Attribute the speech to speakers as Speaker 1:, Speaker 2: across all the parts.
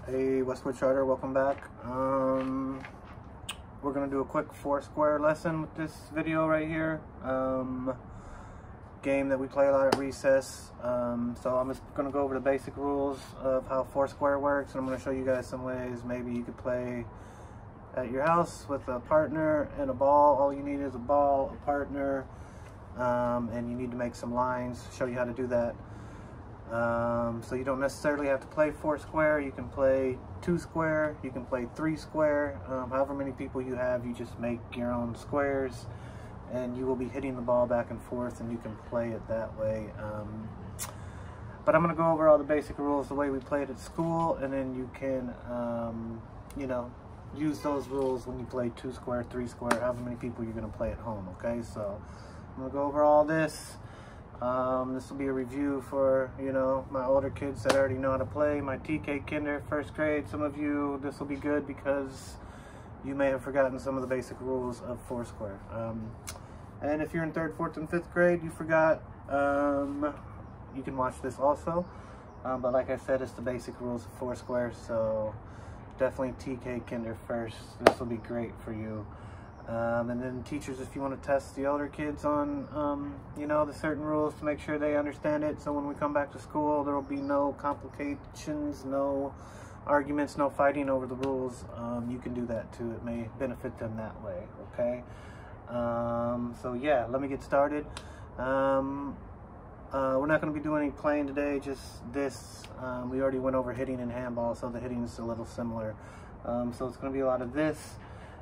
Speaker 1: Hey, Westwood Charter, welcome back. We're gonna do a quick Foursquare lesson with this video right here. Game that we play a lot at recess. So I'm just gonna go over the basic rules of how Foursquare works, and I'm gonna show you guys some ways maybe you could play at your house with a partner and a ball. All you need is a ball, a partner, and you need to make some lines. Show you how to do that. So you don't necessarily have to play Foursquare. You can play 2 square, you can play 3 square. However many people you have, you just make your own squares and you will be hitting the ball back and forth, and you can play it that way. But I'm going to go over all the basic rules the way we play it at school, and then you can you know, use those rules when you play 2 square, 3 square, however many people you're going to play at home. Okay, so I'm going to go over all this. This will be a review for, you know, my older kids that already know how to play, my TK kinder, first grade. Some of you, this will be good because you may have forgotten some of the basic rules of Foursquare. And if you're in 3rd, 4th, and 5th grade, you forgot, you can watch this also. But like I said, it's the basic rules of Foursquare, so definitely TK kinder first. This will be great for you. And then teachers, if you want to test the older kids on, you know, the certain rules to make sure they understand it. So when we come back to school, there will be no complications, no arguments, no fighting over the rules. You can do that too. It may benefit them that way, okay? So yeah, let me get started. We're not going to be doing any playing today, just this. We already went over hitting and handball, so the hitting is a little similar. So it's going to be a lot of this.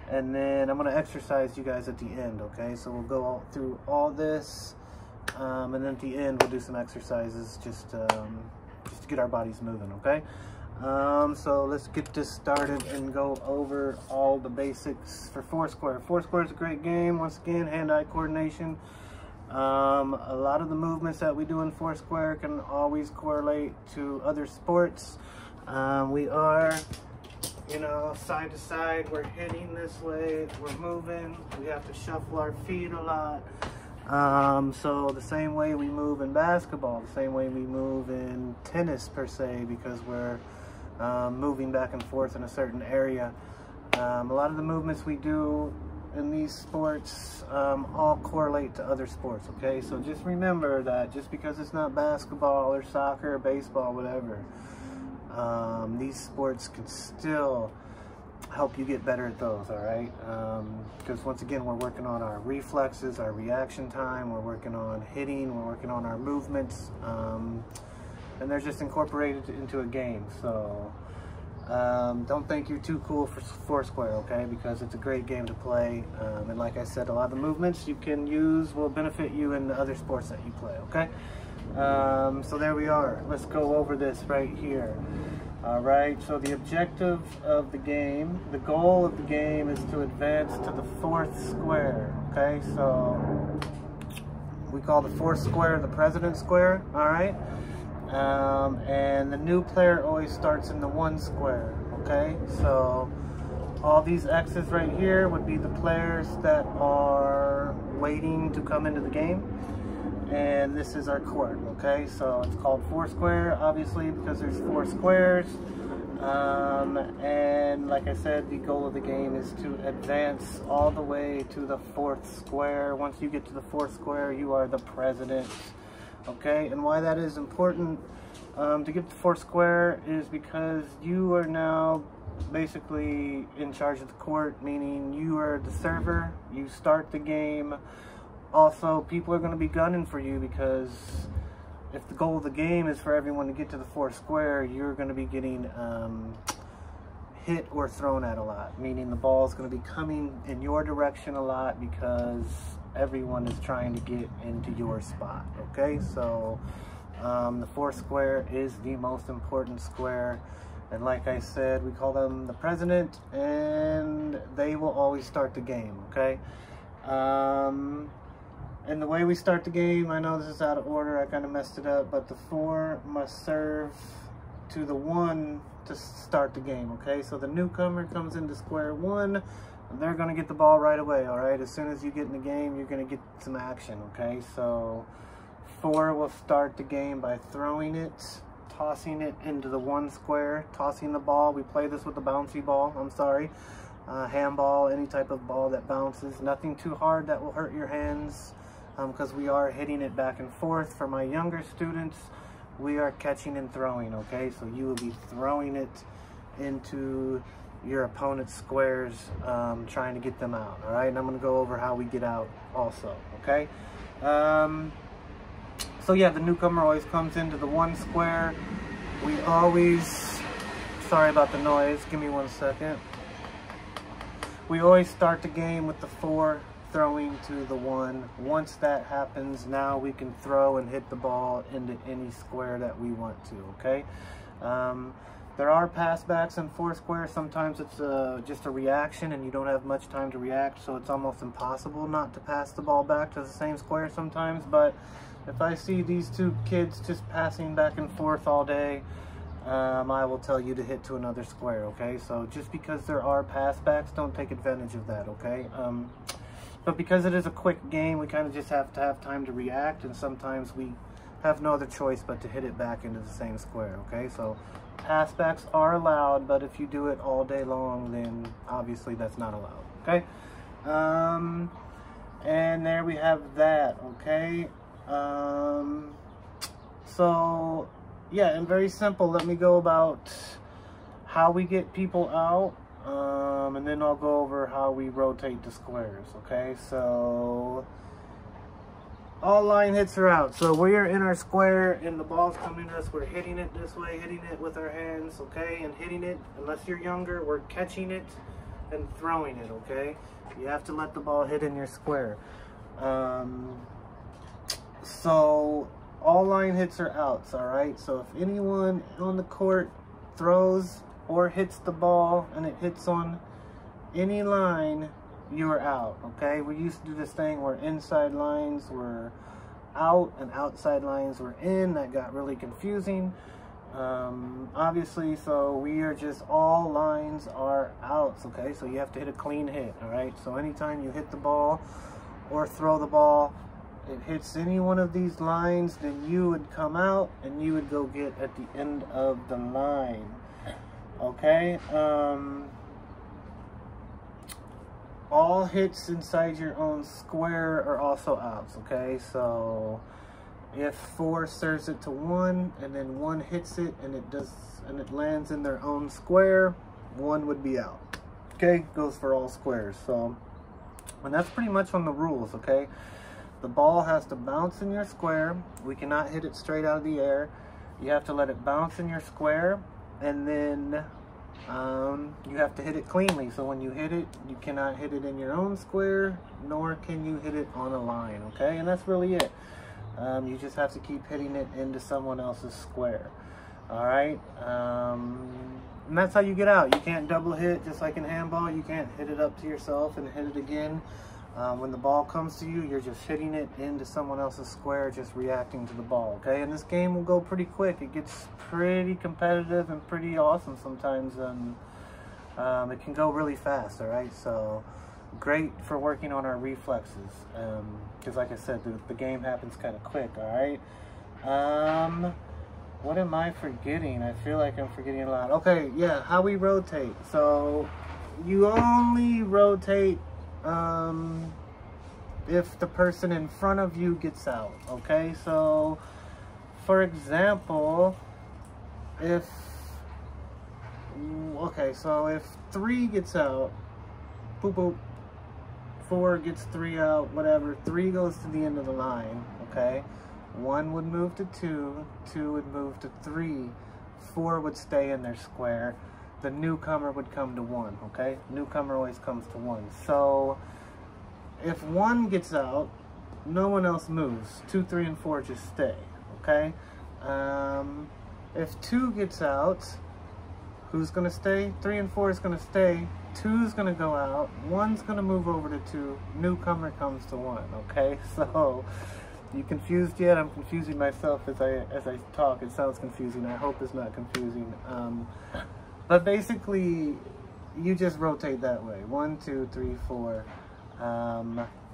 Speaker 1: And then I'm going to exercise you guys at the end, okay? So we'll go through all this, and then at the end we'll do some exercises just to get our bodies moving, okay? So let's get this started and go over all the basics for Foursquare. Foursquare is a great game. Once again, hand-eye coordination. A lot of the movements that we do in Foursquare can always correlate to other sports. We are, you know, side to side, we're hitting this way, we're moving, we have to shuffle our feet a lot. So the same way we move in basketball, the same way we move in tennis per se, because we're moving back and forth in a certain area. A lot of the movements we do in these sports all correlate to other sports, okay? So just remember that just because it's not basketball or soccer or baseball, whatever, these sports can still help you get better at those, all right? Because once again, we're working on our reflexes, our reaction time, we're working on hitting, we're working on our movements, and they're just incorporated into a game. So don't think you're too cool for Foursquare, okay? Because it's a great game to play, and like I said, a lot of the movements you can use will benefit you in the other sports that you play, okay? So there we are. Let's go over this right here. All right, so the objective of the game, the goal of the game is to advance to the 4th square, okay? So we call the 4th square the President's Square, all right? And the new player always starts in the 1 square, okay? So all these X's right here would be the players that are waiting to come into the game. And this is our court, okay? So it's called Foursquare, obviously, because there's 4 squares. And like I said, the goal of the game is to advance all the way to the 4th square. Once you get to the 4th square, you are the president, okay? And why that is important to get to 4th square is because you are now basically in charge of the court, meaning you are the server, you start the game. Also, people are going to be gunning for you, because if the goal of the game is for everyone to get to the 4th square, you're going to be getting hit or thrown at a lot, meaning the ball is going to be coming in your direction a lot because everyone is trying to get into your spot, okay? So the 4th square is the most important square, and like I said, we call them the president, and they will always start the game, okay? And the way we start the game, I know this is out of order, I kind of messed it up, but the 4 must serve to the 1 to start the game, okay? So the newcomer comes into square 1, and they're going to get the ball right away, all right? As soon as you get in the game, you're going to get some action, okay? So 4 will start the game by throwing it, tossing it into the one square, tossing the ball. We play this with a bouncy ball, I'm sorry. Handball, any type of ball that bounces. Nothing too hard that will hurt your hands, because we are hitting it back and forth. For my younger students, we are catching and throwing, okay? So you will be throwing it into your opponent's squares, trying to get them out, all right? And I'm gonna go over how we get out also, okay? So yeah, the newcomer always comes into the one square. We always, sorry about the noise, give me 1 second. We always start the game with the 4 throwing to the 1. Once that happens, now we can throw and hit the ball into any square that we want to, okay? There are passbacks in Foursquare. Sometimes it's just a reaction and you don't have much time to react, so it's almost impossible not to pass the ball back to the same square sometimes. But if I see these 2 kids just passing back and forth all day, I will tell you to hit to another square, okay? So just because there are passbacks, don't take advantage of that, okay? But because it is a quick game, we kind of just have to have time to react, and sometimes we have no other choice but to hit it back into the same square, okay? So passbacks are allowed, but if you do it all day long, then obviously that's not allowed, okay? And there we have that, okay? So yeah, and very simple. Let me go about how we get people out, and then I'll go over how we rotate the squares, okay? So all line hits are out. So we are in our square and the ball's coming to us. We're hitting it this way, hitting it with our hands, okay? And hitting it, unless you're younger, we're catching it and throwing it, okay? You have to let the ball hit in your square. So all line hits are outs, all right? So if anyone on the court throws or hits the ball and it hits on any line, you're out, okay? We used to do this thing where inside lines were out and outside lines were in. That got really confusing, obviously. So we are just, all lines are outs, okay? So you have to hit a clean hit, all right? So anytime you hit the ball or throw the ball, it hits any one of these lines, then you would come out and you would go get at the end of the line, okay? All hits inside your own square are also outs, okay? So if 4 serves it to 1 and then 1 hits it and it lands in their own square, 1 would be out, okay? Goes for all squares. So, and that's pretty much on the rules, okay? The ball has to bounce in your square. We cannot hit it straight out of the air. You have to let it bounce in your square, and then you have to hit it cleanly. So when you hit it, you cannot hit it in your own square, nor can you hit it on a line, okay? And that's really it. You just have to keep hitting it into someone else's square, all right? And that's how you get out. You can't double hit, just like in handball. You can't hit it up to yourself and hit it again. When the ball comes to you, you're just hitting it into someone else's square, just reacting to the ball, okay? And this game will go pretty quick. It gets pretty competitive and pretty awesome sometimes, and it can go really fast, all right? So great for working on our reflexes, because like I said, the game happens kind of quick, all right? What am I forgetting? I feel like I'm forgetting a lot. Okay, yeah, how we rotate. So you only rotate if the person in front of you gets out, okay? So for example, if 3 gets out, boop boop, 4 gets 3 out, whatever, 3 goes to the end of the line, okay? 1 would move to 2, 2 would move to 3, 4 would stay in their square. The newcomer would come to 1, okay? Newcomer always comes to 1. So if 1 gets out, no one else moves. 2, 3, and 4 just stay, okay? If 2 gets out, who's gonna stay? 3 and 4 is gonna stay. 2's gonna go out. 1's gonna move over to 2. Newcomer comes to 1, okay? So, you confused yet? I'm confusing myself as I talk. It sounds confusing. I hope it's not confusing. But basically, you just rotate that way. 1, 2, 3, 4.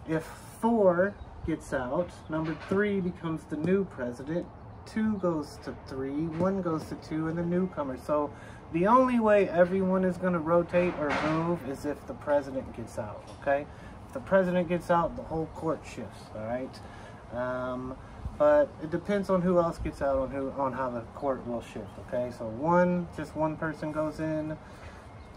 Speaker 1: If 4 gets out, number 3 becomes the new president. 2 goes to 3, 1 goes to 2, and the newcomer. So the only way everyone is going to rotate or move is if the president gets out, okay? If the president gets out, the whole court shifts, all right? But it depends on who else gets out, on how the court will shift, okay? So 1, just one person goes in.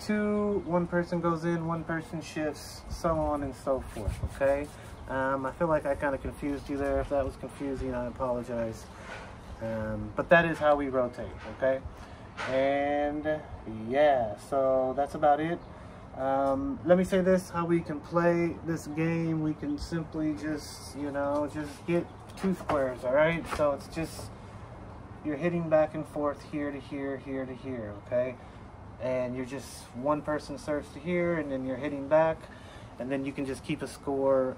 Speaker 1: 2, one person goes in, one person shifts, so on and so forth, okay? I feel like I kind of confused you there. If that was confusing, I apologize. But that is how we rotate, okay? And yeah, so that's about it. Let me say this, how we can play this game. We can simply just, you know, just get 2 squares, all right? So it's just, you're hitting back and forth here to here, here to here, okay? And you're just, one person serves to here, and then you're hitting back, and then you can just keep a score.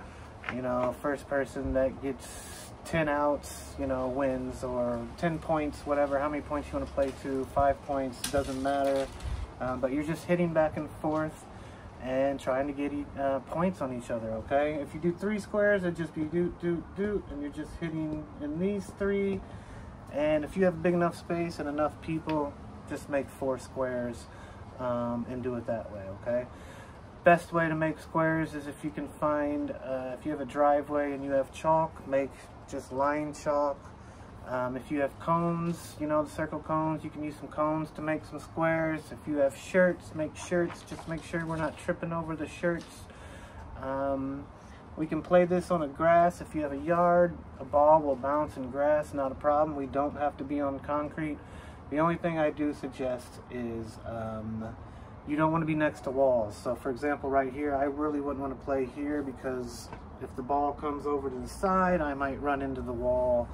Speaker 1: You know, first person that gets 10 outs, you know, wins, or 10 points, whatever, how many points you want to play to, 5 points, doesn't matter. But you're just hitting back and forth and trying to get points on each other, okay? If you do 3 squares, it'd just be do, and you're just hitting in these 3. And if you have big enough space and enough people, just make 4 squares and do it that way, okay? Best way to make squares is if you can find, if you have a driveway and you have chalk, make just line chalk. If you have cones, you know, the circle cones, you can use some cones to make some squares. If you have shirts, make shirts. Just make sure we're not tripping over the shirts. We can play this on a grass. If you have a yard, a ball will bounce in grass, not a problem. We don't have to be on concrete. The only thing I do suggest is you don't want to be next to walls. So for example, right here, I really wouldn't want to play here, because if the ball comes over to the side, I might run into the wall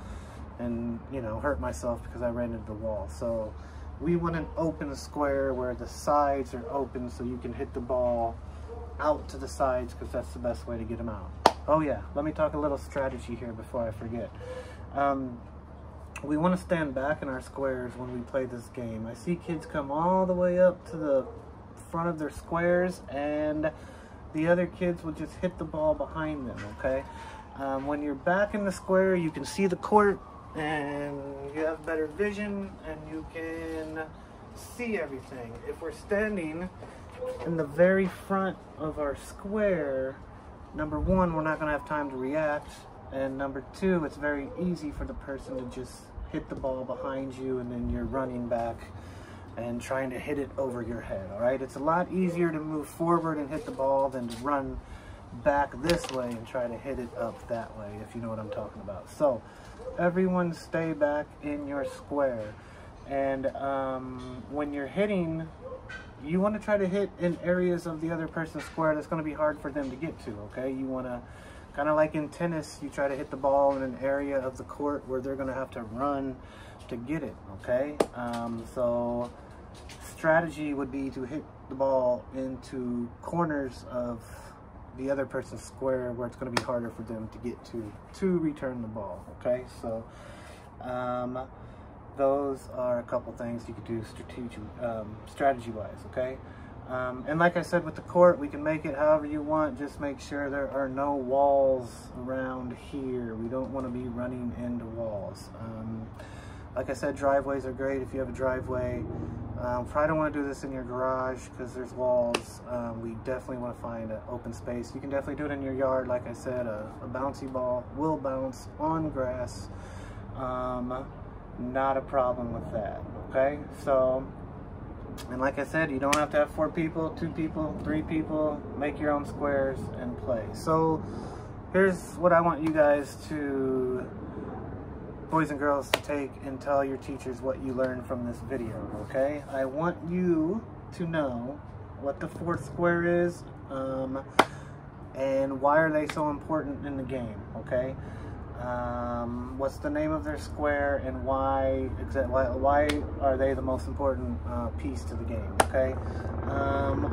Speaker 1: and, you know, hurt myself because I ran into the wall. So we want an open square where the sides are open, so you can hit the ball out to the sides, because that's the best way to get them out. Oh yeah, let me talk a little strategy here before I forget. We want to stand back in our squares when we play this game. I see kids come all the way up to the front of their squares, and the other kids will just hit the ball behind them, okay? When you're back in the square, you can see the court, and you have better vision, and you can see everything. If we're standing in the very front of our square, number 1, we're not going to have time to react, and number 2, it's very easy for the person to just hit the ball behind you, and then you're running back and trying to hit it over your head, all right? It's a lot easier to move forward and hit the ball than to run back this way and try to hit it up that way, if you know what I'm talking about. So everyone stay back in your square, and when you're hitting, you want to try to hit in areas of the other person's square that's going to be hard for them to get to, okay? You want to, kind of like in tennis, you try to hit the ball in an area of the court where they're going to have to run to get it, okay? So strategy would be to hit the ball into corners of the other person's square where it's going to be harder for them to get to return the ball, okay? So those are a couple things you could do strategy-wise, okay? And like I said, with the court, we can make it however you want. Just make sure there are no walls around here. We don't want to be running into walls. Like I said, driveways are great if you have a driveway. Probably don't want to do this in your garage because there's walls. We definitely want to find an open space. You can definitely do it in your yard. Like I said, a bouncy ball will bounce on grass. Not a problem with that, okay? So, and like I said, you don't have to have 4 people, 2 people, 3 people. Make your own squares and play. So here's what I want you guys to, boys and girls, to take and tell your teachers what you learned from this video, okay? I want you to know what the Foursquare is, and why are they so important in the game, okay? What's the name of their square, and why are they the most important piece to the game, okay?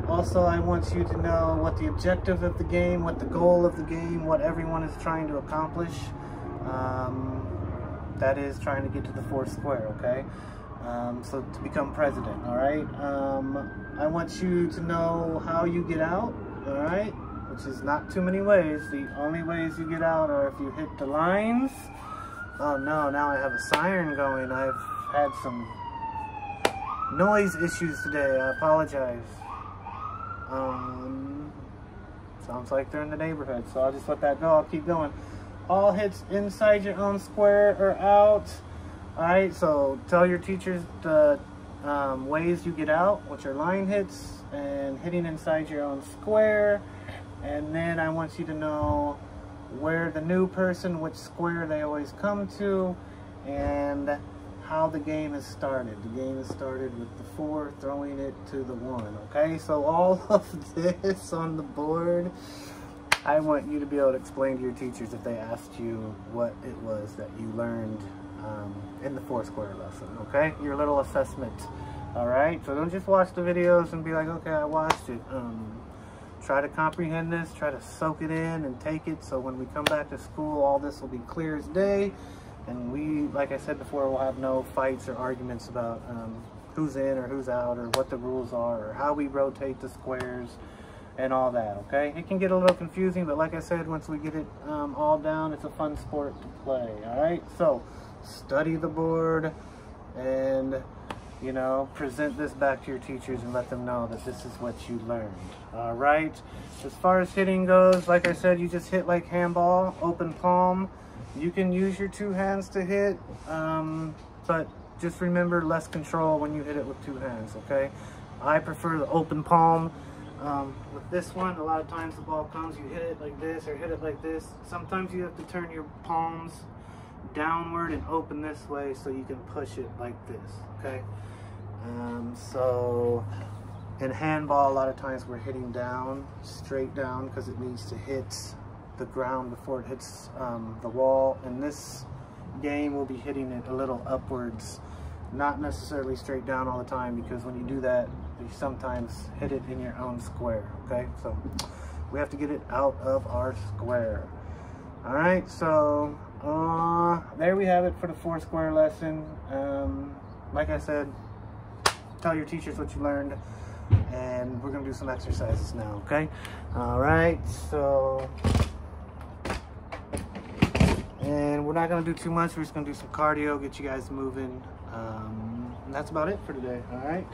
Speaker 1: Also, I want you to know what the objective of the game, what the goal of the game, what everyone is trying to accomplish. That is trying to get to the Foursquare, okay? So to become president, all right? I want you to know how you get out, all right? Which is not too many ways. The only ways you get out are if you hit the lines, Oh no, now I have a siren going. I've had some noise issues today. I apologize. Sounds like they're in the neighborhood, so I'll just let that go. I'll keep going. All hits inside your own square or out. Alright, so tell your teachers the ways you get out, which are line hits and hitting inside your own square. And then I want you to know where the new person, which square they always come to, and how the game is started. The game is started with the 4 throwing it to the 1. Okay, so all of this on the board, I want you to be able to explain to your teachers if they asked you what it was that you learned in the Foursquare lesson. Okay, your little assessment. All right, so don't just watch the videos and be like, okay, I watched it. Try to comprehend this, try to soak it in and take it, so when we come back to school, all this will be clear as day, and we, like I said before, will have no fights or arguments about who's in or who's out, or what the rules are, or how we rotate the squares and all that. Okay, it can get a little confusing, but like I said, once we get it all down, it's a fun sport to play. All right, so study the board and, you know, present this back to your teachers and let them know that this is what you learned. All right, as far as hitting goes, like I said, you just hit like handball, open palm. You can use your 2 hands to hit, but just remember, less control when you hit it with 2 hands. Okay, I prefer the open palm. With this one, a lot of times the ball comes, you hit it like this or hit it like this. Sometimes you have to turn your palms downward and open this way so you can push it like this. Okay, so in handball, a lot of times we're hitting down, straight down, because it needs to hit the ground before it hits the wall. In this game, we'll be hitting it a little upwards, not necessarily straight down all the time, because when you do that, you sometimes hit it in your own square. Okay, so we have to get it out of our square. All right, so there we have it for the Foursquare lesson. Like I said, tell your teachers what you learned, and we're gonna do some exercises now. Okay, all right, so, and we're not gonna do too much. We're just gonna do some cardio, get you guys moving, and that's about it for today. All right,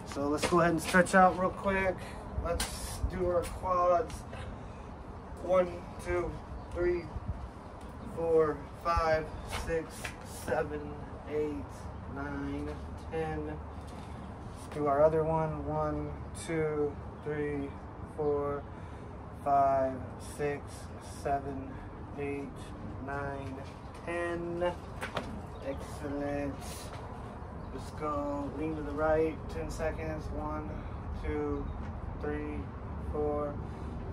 Speaker 1: so let's go ahead and stretch out real quick. Let's do our quads. 1, 2, 3, 4, 5, 6, 7, 8, 9, 10. Let's do our other one. 1, 2, 3, 4, 5, 6, 7, 8, 9, 10. Excellent. Let's go lean to the right, 10 seconds. 1, 2, 3, 4,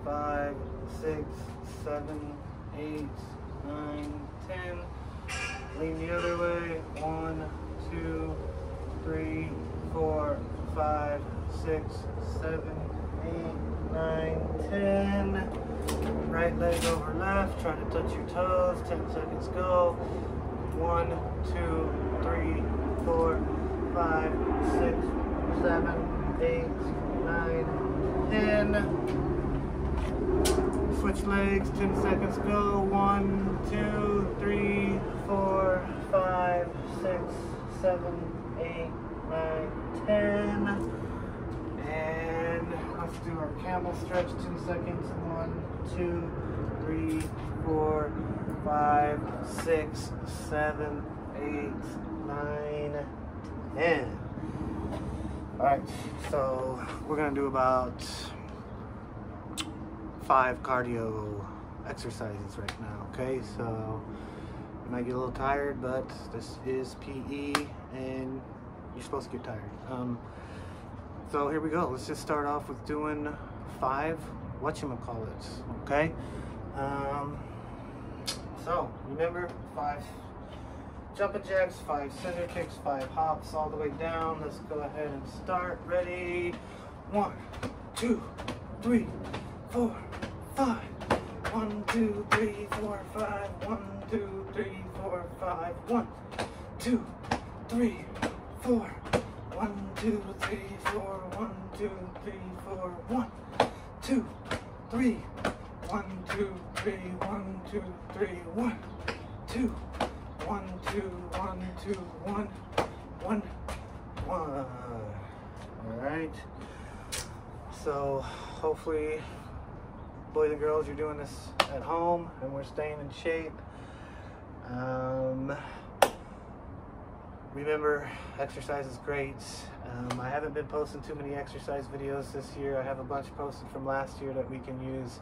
Speaker 1: 5, 6, 7, 8, 9, 10. Lean the other way. 1, 2, 3, 4, 5, 6, 7, 8, 9, 10. Right leg over left. Try to touch your toes. 10 seconds go. 1, 2, 3, 4, 5, 6, 7, 8, 9, 10. Switch legs, 10 seconds go. 1, 2, 3, 4, 5, 6, 7, 8, 9, 10. And let's do our camel stretch, 10 seconds. 1, 2, 3, 4, 5, 6, 7, 8, 9, 10. Alright, so we're gonna do about 5 cardio exercises right now. Okay, so you might get a little tired, but this is PE and you're supposed to get tired. So here we go. Let's just start off with doing 5 whatchamacallits. Okay, so remember, 5 jumping jacks, 5 center kicks, 5 hops all the way down. Let's go ahead and start. Ready? 1, 2, 3, 4, 5. 1, 2, 3, 4, 5. 1, 2, 3, 4, 5. 1, 2, 3, 4. 1, 2, 3, 4. 1, 2, 3, 4. 1, 2, 3. 1, 2, 3. 1, 2, 3. 1, 2, 1, 2, 1, 2, 1, 1, 1. All right. So hopefully, boys and girls, you're doing this at home and we're staying in shape. Remember, exercise is great. I haven't been posting too many exercise videos this year. I have a bunch posted from last year that we can use.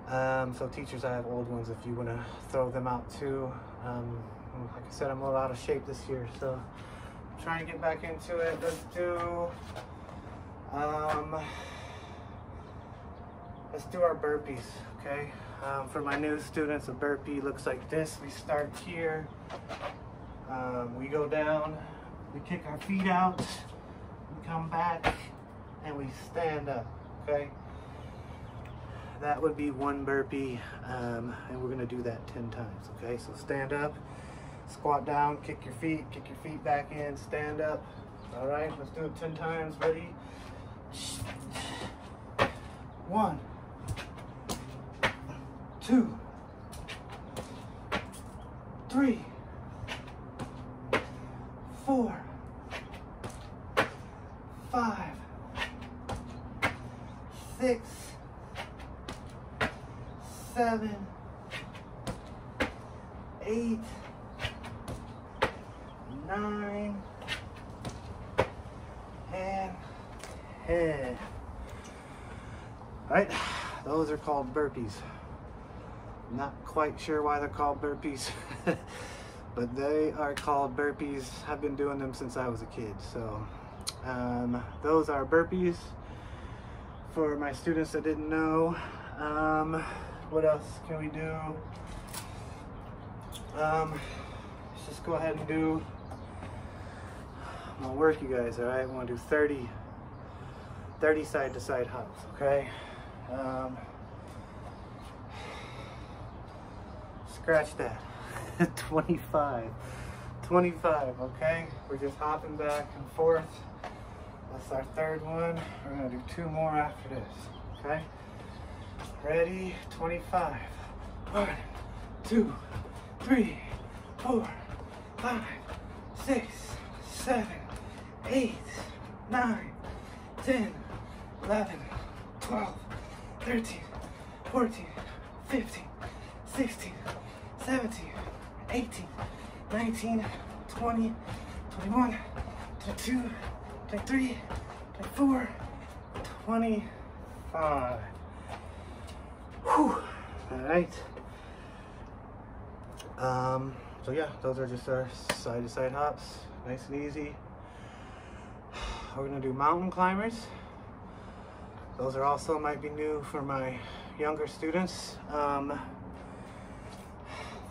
Speaker 1: So teachers, I have old ones if you want to throw them out too. Like I said, I'm a little out of shape this year, so I'm trying to get back into it. Let's do our burpees, okay? For my new students, a burpee looks like this. We start here. We go down, we kick our feet out, we come back, and we stand up, okay? That would be one burpee, and we're gonna do that 10 times, okay? So stand up, squat down, kick your feet back in, stand up. All right, let's do it 10 times, ready? 1, 2, 3, 4, 5, 6, 7, 8, 9, and 10. All right, those are called burpees. Not quite sure why they're called burpees, but they are called burpees. I've been doing them since I was a kid. So those are burpees for my students that didn't know. What else can we do? Let's just go ahead and do, I'm gonna work you guys, all right? I wanna do 30 side to side hops, okay? Scratch that. 25, okay? We're just hopping back and forth. That's our third one. We're gonna do 2 more after this, okay? Ready? 25. 1, 2, 3, 4, 5, 6, 7, 8, 9, 10, 11, 12, 13, 14, 15, 16, 17, 18, 19, 20, 21, 22, 23, 24, 25. Whew. All right. So yeah, those are just our side to side hops, nice and easy. We're gonna do mountain climbers. Those are also might be new for my younger students.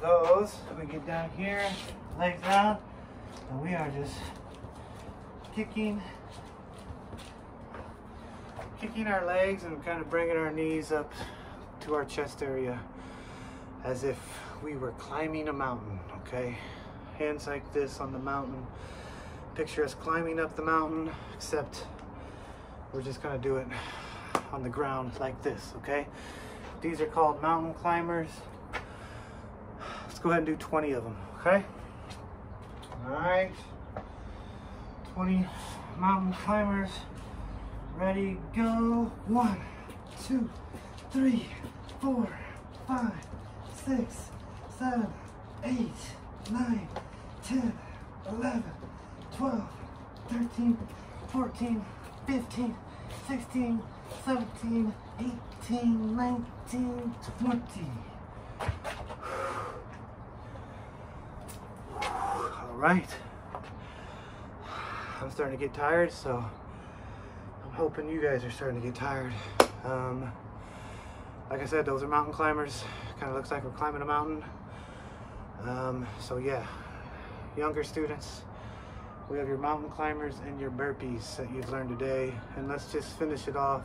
Speaker 1: Those, we get down here, legs out, and we are just kicking our legs and kind of bringing our knees up to our chest area as if we were climbing a mountain, okay? Hands like this on the mountain. Picture us climbing up the mountain, except we're just gonna do it on the ground like this, okay? These are called mountain climbers. Let's go ahead and do 20 of them, okay? All right, 20 mountain climbers. Ready, go. 1, 2, 3, 4, 5, 6, 7, 8, 9, 10, 11, 12, 13, 14, 15, 16, 17, 18, 19, 20. All right. I'm starting to get tired, so I'm hoping you guys are starting to get tired. Like I said, those are mountain climbers. Kind of looks like we're climbing a mountain. So yeah, younger students, we have your mountain climbers and your burpees that you've learned today. And let's just finish it off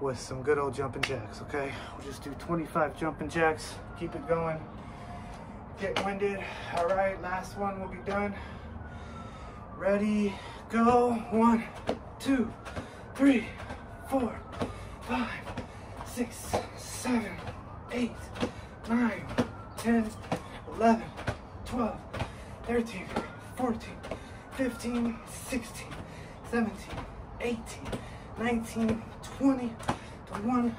Speaker 1: with some good old jumping jacks, okay? We'll just do 25 jumping jacks, keep it going, get winded. All right, last one will be done. Ready, go. 1, 2, 3, 4, 5, 6, 7, 8, 9, 10, 11, 12, 13, 14, 15, 16, 17, 18, 19, 20, 21,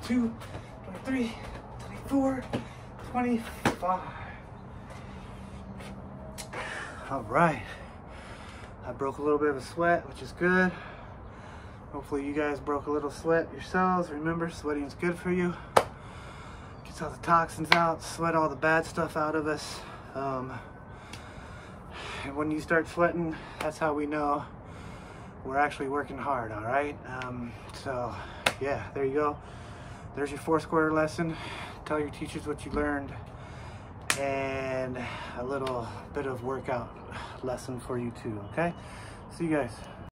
Speaker 1: 22, 23, 24, 25. All right. I broke a little bit of a sweat, which is good. Hopefully you guys broke a little sweat yourselves. Remember, sweating is good for you. Gets all the toxins out, sweat all the bad stuff out of us. And when you start sweating, that's how we know we're actually working hard, all right? So yeah, there you go. There's your Foursquare lesson. Tell your teachers what you learned, and a little bit of workout lesson for you too, okay? See you guys.